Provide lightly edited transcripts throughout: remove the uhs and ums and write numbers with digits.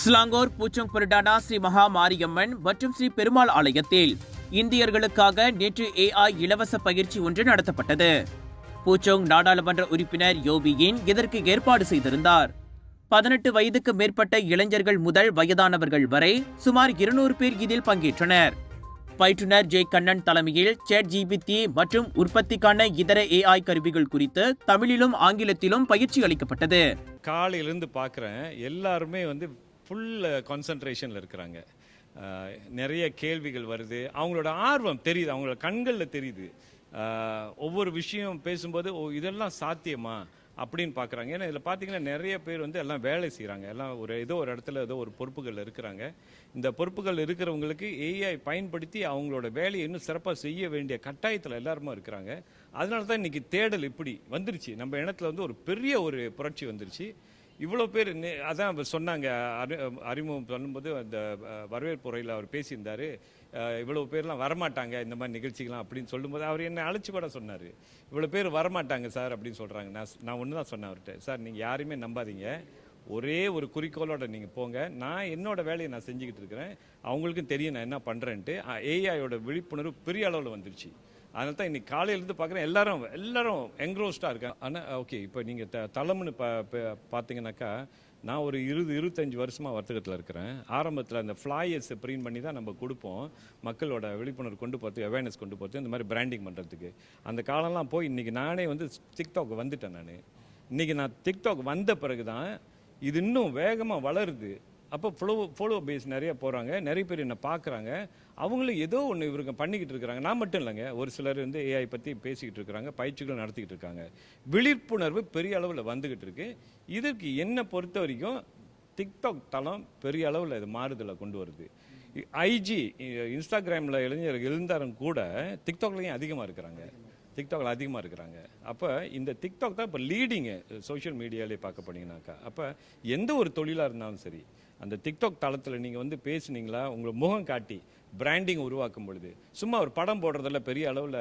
ஸ்லாங்கூர் பூச்சோங் புரடானா ஸ்ரீ மகா மாரியம்மன் மற்றும் ஸ்ரீ பெருமாள் ஆலயத்தில் இந்தியர்களுக்காக நேற்று AI இலவச பயிற்சி ஒன்று நடத்தப்பட்டது. பூச்சோங் நாடாளுமன்ற உறுப்பினர் யோபியின் இதற்கு ஏற்பாடு செய்திருந்தார். 18 வயதுக்கு மேற்பட்ட இளைஞர்கள் முதல் வயதானவர்கள் வரை சுமார் 200 பேர் இதில் பங்கேற்றனர். பயிற்றுனர் ஜே கண்ணன் தலைமையில் ChatGPT மற்றும் உற்பத்திக்கான இதர AI கருவிகள் குறித்து தமிழிலும் ஆங்கிலத்திலும் பயிற்சி அளிக்கப்பட்டது. காலையிலேருந்து பார்க்குறேன், எல்லாருமே ஃபுல் கான்சன்ட்ரேஷனில் இருக்கிறாங்க. நிறைய கேள்விகள் வருது, அவங்களோட ஆர்வம் தெரியுது, அவங்களோட கண்களில் தெரியுது. ஒவ்வொரு விஷயம் பேசும்போது இதெல்லாம் சாத்தியமா அப்படின்னு பார்க்குறாங்க. ஏன்னா இதில் பார்த்தீங்கன்னா நிறைய பேர் எல்லாம் வேலை செய்கிறாங்க, எல்லாம் ஏதோ ஒரு இடத்துல ஏதோ ஒரு பொறுப்புகள் இருக்கிறாங்க. இந்த பொறுப்புகள் இருக்கிறவங்களுக்கு AI பயன்படுத்தி அவங்களோட வேலையை இன்னும் சிறப்பாக செய்ய வேண்டிய கட்டாயத்தில் எல்லாருமே இருக்கிறாங்க. அதனால தான் இன்றைக்கி தேடல் இப்படி வந்துருச்சு. நம்ம இடத்துல ஒரு பெரிய ஒரு புரட்சி வந்துருச்சு. இவ்வளோ பேர் அதான் சொன்னாங்க, அறிமுகம் பண்ணும்போது அந்த வரவேற்பு உரையில் அவர் பேசியிருந்தார். இவ்வளோ பேர்லாம் வரமாட்டாங்க இந்த மாதிரி நிகழ்ச்சிகள்லாம் அப்படின்னு சொல்லும்போது அவர் என்னை அழைச்சி கூட சொன்னார். இவ்வளோ பேர் வரமாட்டாங்க சார் அப்படின்னு சொல்கிறாங்க. நான் ஒன்று தான் சொன்னேன் அவர்கிட்ட, சார் நீங்கள் யாரையுமே நம்பாதீங்க, ஒரே ஒரு குறிக்கோளோட நீங்கள் போங்க. நான் என்னோடய வேலையை நான் செஞ்சுக்கிட்டு இருக்கிறேன், அவங்களுக்கும் தெரியும் நான் என்ன பண்ணுறேன்ட்டு. ஏஐயோட விழிப்புணர்வு பெரிய அளவில் வந்துருச்சு. அதனால தான் இன்றைக்கி காலையிலேருந்து பார்க்குறேன், எல்லாரும் என்க்ரோஸ்டாக இருக்கேன். ஆனால் ஓகே, இப்போ நீங்கள் தலைமுன்னு பார்த்தீங்கன்னாக்கா, நான் ஒரு 20-25 வருஷமாக வர்த்தகத்தில் இருக்கிறேன். ஆரம்பத்தில் அந்த ஃப்ளாயர்ஸை பிரிண்ட் பண்ணி தான் நம்ம கொடுப்போம், மக்களோட விழிப்புணர்வு கொண்டு போகிறது, அவேர்னஸ் கொண்டு போகிறது, இந்த மாதிரி பிராண்டிங் பண்ணுறதுக்கு. அந்த காலம்லாம் போய் இன்றைக்கி நானே டிக்டாக் வந்துட்டேன். இன்றைக்கி நான் டிக்டாக் வந்த பிறகு தான் இது இன்னும் வேகமாக வளருது. அப்போ ஃபாலோ பேஸ் நிறைய போகிறாங்க, நிறைய பேர் என்னை பார்க்குறாங்க, அவங்களும் ஏதோ ஒன்று இவருங்க பண்ணிக்கிட்டு இருக்கிறாங்க. நான் மட்டும் இல்லைங்க, ஒரு சிலர் AI பற்றி பேசிக்கிட்டு இருக்கிறாங்க, பயிற்சிகள் நடத்திக்கிட்டு இருக்காங்க. விழிப்புணர்வு பெரிய அளவில் வந்துக்கிட்டு இருக்கு. இதற்கு என்னை பொறுத்த வரைக்கும் டிக்டாக் தளம் பெரிய அளவில் இது மாறுதலை கொண்டு வருது. IG இன்ஸ்டாகிராமில் இளைஞர்கள் இருந்தாலும் கூட டிக்டாக்லையும் அதிகமாக இருக்கிறாங்க. அப்போ இந்த டிக்டாக் தான் இப்போ லீடிங்கு சோஷியல் மீடியாலே பார்க்க போனீங்கன்னாக்கா. அப்போ எந்த ஒரு தொழிலாக இருந்தாலும் சரி, அந்த டிக்டாக் தளத்தில் நீங்கள் பேசுனீங்களா, உங்களை முகம் காட்டி பிராண்டிங் உருவாக்கும் பொழுது சும்மா ஒரு படம் போடுறதில் பெரிய அளவில்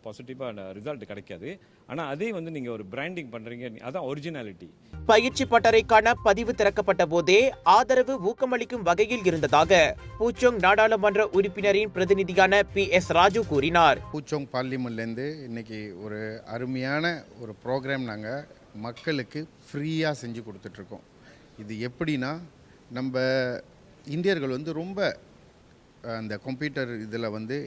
பாசிட்டிவான ரிசல்ட் கிடைக்காது. ஆனால் அதே நீங்கள் ஒரு பிராண்டிங் பண்ணுறீங்க, அதான் ஒரிஜினாலிட்டி. பயிற்சி பட்டறைக்கான பதிவு திறக்கப்பட்ட போதே ஆதரவு ஊக்கமளிக்கும் வகையில் இருந்ததாக பூச்சோங் நாடாளுமன்ற உறுப்பினரின் பிரதிநிதியான PS ராஜு கூறினார். பூச்சோங் பார்லிமெண்ட்லேருந்து இன்னைக்கு ஒரு அருமையான ஒரு ப்ரோக்ராம் நாங்கள் மக்களுக்கு ஃப்ரீயாக செஞ்சு கொடுத்துட்ருக்கோம். இது எப்படின்னா, நம்ம இந்தியர்கள் ரொம்ப அந்த கம்ப்யூட்டர் இதில்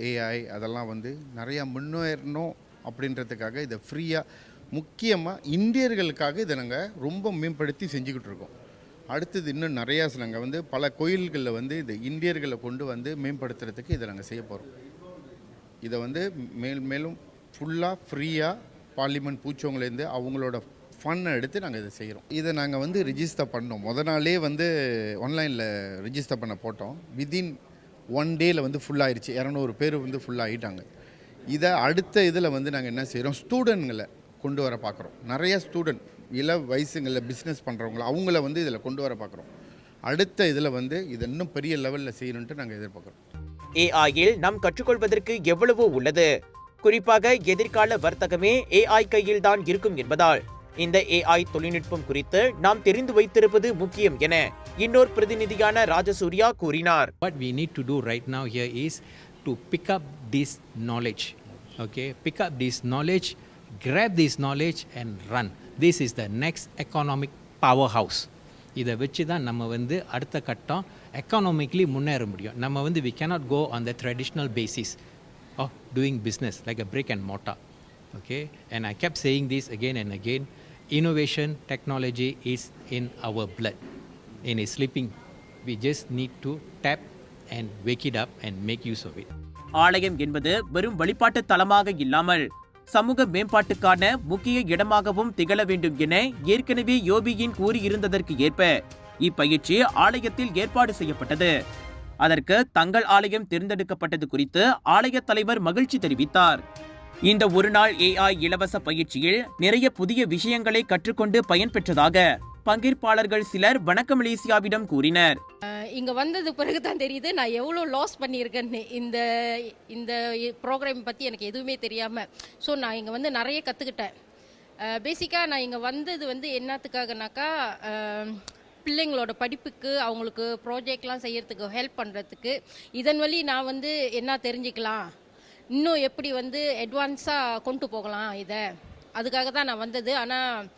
AI அதெல்லாம் நிறையா முன்னேறணும் அப்படின்றதுக்காக இதை ஃப்ரீயாக, முக்கியமாக இந்தியர்களுக்காக இதை நாங்கள் ரொம்ப மேம்படுத்தி செஞ்சுக்கிட்டு இருக்கோம். அடுத்தது இன்னும் நிறையா நாங்கள் பல கோயில்களில் இதை இந்தியர்களை கொண்டு மேம்படுத்துறதுக்கு இதை நாங்கள் செய்ய போகிறோம். இதை மேலும் ஃபுல்லாக ஃப்ரீயாக பார்லிமெண்ட் பூச்சோங்கலேருந்து அவங்களோட ஃபண்டை எடுத்து நாங்கள் இதை செய்கிறோம். இதை நாங்கள் ரிஜிஸ்டர் பண்ணோம். முதல் நாளே ஆன்லைனில் ரிஜிஸ்டர் பண்ண போட்டோம். வித்தின் 1 டேயில் ஃபுல்லாகிடுச்சு. 200 பேர் ஃபுல்லாகிட்டாங்க. இதை அடுத்த இதில் நாங்கள் என்ன செய்கிறோம், ஸ்டூடெண்ட்களை கொண்டு வர பார்க்குறோம். நிறைய ஸ்டூடெண்ட் வயசுங்களில் பிஸ்னஸ் பண்ணுறவங்கள அவங்கள இதில் கொண்டு வர பார்க்குறோம். அடுத்த இதில் இதை இன்னும் பெரிய லெவலில் செய்யணுன்ட்டு நாங்கள் எதிர்பார்க்குறோம். AI-யில் நாம் கற்றுக்கொள்வதற்கு எவ்வளவோ உள்ளது. குறிப்பாக எதிர்கால வர்த்தகமே AI கையில் தான் இருக்கும் என்பதால் இந்த AI தொழில்நுட்பம் குறித்து நாம் தெரிந்து வைத்திருப்பது முக்கியம் என இன்னொரு பிரதிநிதியான ராஜசூர்யா கூறினார். What we need to do right now here is to pick up this knowledge. Okay, pick up this knowledge, grab this knowledge and run. This is the next economic powerhouse. இதை வச்சு தான் நம்ம அடுத்த கட்டம் எக்கானமிக்லி முன்னேற முடியும். நம்ம we cannot go on the traditional basis of doing business like a brick and mortar. Okay, and I kept saying this again and again, innovation technology is in our blood and is sleeping. We just need to tap and wake it up and make use of it. ஆலயம் என்பது வெறும் வழிபாட்டு தலமாக இல்லாமல் சமூக மேம்பாட்டுக்கான முக்கிய இடமாகவும் திகழ வேண்டும் என ஏற்கனவே யோபியின் கூறியிருந்ததற்கு ஏற்ப இப்பயிற்சி ஆலயத்தில் ஏற்பாடு செய்யப்பட்டது. அதற்கு தங்கள் ஆலயம் தேர்ந்தெடுக்கப்பட்டது குறித்து ஆலய தலைவர் மகிழ்ச்சி தெரிவித்தார். இந்த ஒரு நாள் AI இலவச பயிற்சியில் நிறைய புதிய விஷயங்களை கற்றுக்கொண்டு பயன்பெற்றதாக பங்கேற்பாளர்கள் சிலர் வணக்கம் மலேசியாவிடம் கூறினர். இங்கே வந்தது பிறகு தான் தெரியுது நான் எவ்வளோ லாஸ் பண்ணியிருக்கேன்னு. இந்த ப்ரோக்ராம் பற்றி எனக்கு எதுவுமே தெரியாமல். ஸோ நான் இங்கே நிறைய கற்றுக்கிட்டேன். பேசிக்காக நான் இங்கே வந்தது என்னத்துக்காகனாக்கா பிள்ளைங்களோட படிப்புக்கு அவங்களுக்கு ப்ராஜெக்ட்லாம் செய்யறதுக்கு ஹெல்ப் பண்ணுறதுக்கு இதன் வழி நான் வந்து என்ன தெரிஞ்சுக்கலாம், இன்னும் எப்படி வந்து அட்வான்ஸாக கொண்டு போகலாம் இதை, அதுக்காக தான் நான் வந்தது. ஆனால்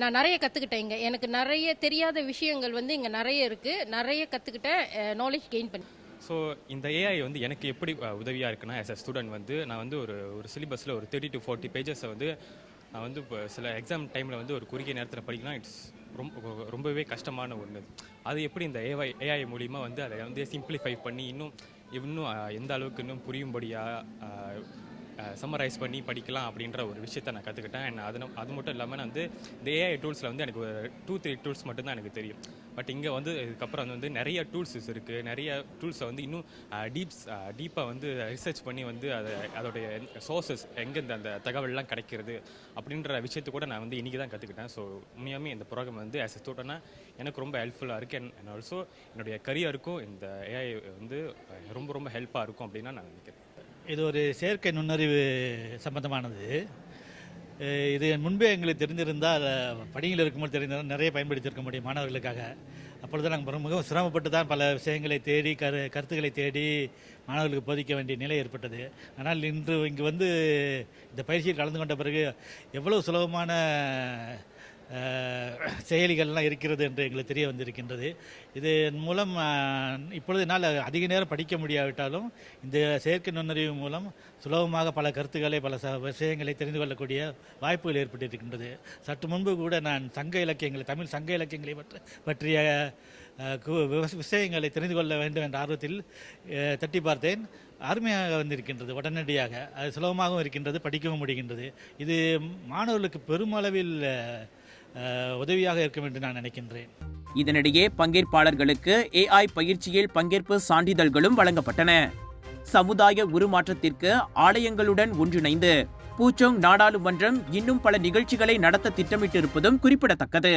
நான் நிறைய கற்றுக்கிட்டேன். இங்கே எனக்கு நிறைய தெரியாத விஷயங்கள் வந்து இங்கே நிறைய இருக்குது, நிறைய கற்றுக்கிட்டேன், நாலேஜ் கெயின் பண்ணி. ஸோ இந்த ஏஐ வந்து எனக்கு எப்படி உதவியாக இருக்குன்னா, ஆஸ் அ ஸ்டூடெண்ட் வந்து நான் வந்து ஒரு சிலிபஸில் ஒரு 30 to 40 பேஜஸை வந்து நான் வந்து இப்போ சில எக்ஸாம் டைமில் வந்து ஒரு குறுகிய நேரத்தில் படிக்கலாம். இட்ஸ் ரொம்பவே கஷ்டமான ஒன்று. அது எப்படி இந்த ஏஐ மூலிமா வந்து அதை வந்து சிம்பிளிஃபை பண்ணி இன்னும் எந்த அளவுக்கு இன்னும் புரியும்படியாக சம்மரைஸ் பண்ணி படிக்கலாம் அப்படின்ற ஒரு விஷயத்த நான் கற்றுக்கிட்டேன். அண்ட் அது மட்டும் இல்லாமல் நான் வந்து இந்த ஏஐ டூல்ஸில் வந்து எனக்கு ஒரு 2-3 டூல்ஸ் மட்டும்தான் எனக்கு தெரியும். பட் இங்கே வந்து இதுக்கப்புறம் வந்து நிறைய டூல்ஸஸ் இருக்குது. நிறைய டூல்ஸை வந்து இன்னும் டீப்பாக வந்து ரிசர்ச் பண்ணி வந்து அதோடைய சோர்சஸ் எங்கேருந்து அந்த தகவல்லாம் கிடைக்கிறது அப்படின்ற விஷயத்தை கூட நான் வந்து இன்றைக்கி தான் கற்றுக்கிட்டேன். ஸோ உண்மையாகவே இந்த ப்ரோக்ராம் வந்து ஆஸ் எ ஸ்டூடெண்ட்டாக எனக்கு ரொம்ப ஹெல்ப்ஃபுல்லாக இருக்குது. அண்ட் ஆல்சோ என்னுடைய கரியருக்கும் இந்த ஏஐ வந்து ரொம்ப ஹெல்ப்பாக இருக்கும் அப்படின்னு நான் நினைக்கிறேன். இது ஒரு செயற்கை நுண்ணறிவு சம்பந்தமானது. இது முன்பே எங்களுக்கு தெரிஞ்சிருந்தால், பணியில் இருக்கும்போது தெரிஞ்சிருந்தால் நிறைய பயன்படுத்தியிருக்க முடியும் மாணவர்களுக்காக. அப்பொழுது நாங்கள் மிகவும் சிரமப்பட்டு தான் பல விஷயங்களை தேடி கருத்துக்களை தேடி மாணவர்களுக்கு போதிக்க வேண்டிய நிலை ஏற்பட்டது. ஆனால் இன்று இங்கு வந்து இந்த பயிற்சியில் கலந்து கொண்ட பிறகு எவ்வளவு சுலபமான செயலிகள்லாம் இருக்கிறது என்று எங்களுக்கு தெரிய வந்திருக்கின்றது. இதன் மூலம் இப்பொழுது என்னால் அதிக நேரம் படிக்க முடியாவிட்டாலும் இந்த செயற்கை நுண்ணறிவு மூலம் சுலபமாக பல கருத்துக்களை பல விஷயங்களை தெரிந்து கொள்ளக்கூடிய வாய்ப்புகள் ஏற்பட்டிருக்கின்றது. சற்று முன்பு கூட நான் தமிழ் சங்க இலக்கியங்களை பற்றிய விஷயங்களை தெரிந்து கொள்ள வேண்டும் என்ற ஆர்வத்தில் தட்டி பார்த்தேன். அருமையாக வந்திருக்கின்றது. உடனடியாக அது சுலபமாகவும் இருக்கின்றது, படிக்கவும் முடிகின்றது. இது மாணவர்களுக்கு பெருமளவில் உதவியாக இருக்கும் என்று நான் நினைக்கின்றேன். இதனிடையே பங்கேற்பாளர்களுக்கு ஏஐ பயிற்சியில் பங்கேற்பு சான்றிதழ்களும் வழங்கப்பட்டன. சமுதாய உருமாற்றத்திற்கு ஆலயங்களுடன் ஒன்றிணைந்து பூச்சோங் நாடாளுமன்றம் இன்னும் பல நிகழ்ச்சிகளை நடத்த திட்டமிட்டிருப்பதும் குறிப்பிடத்தக்கது.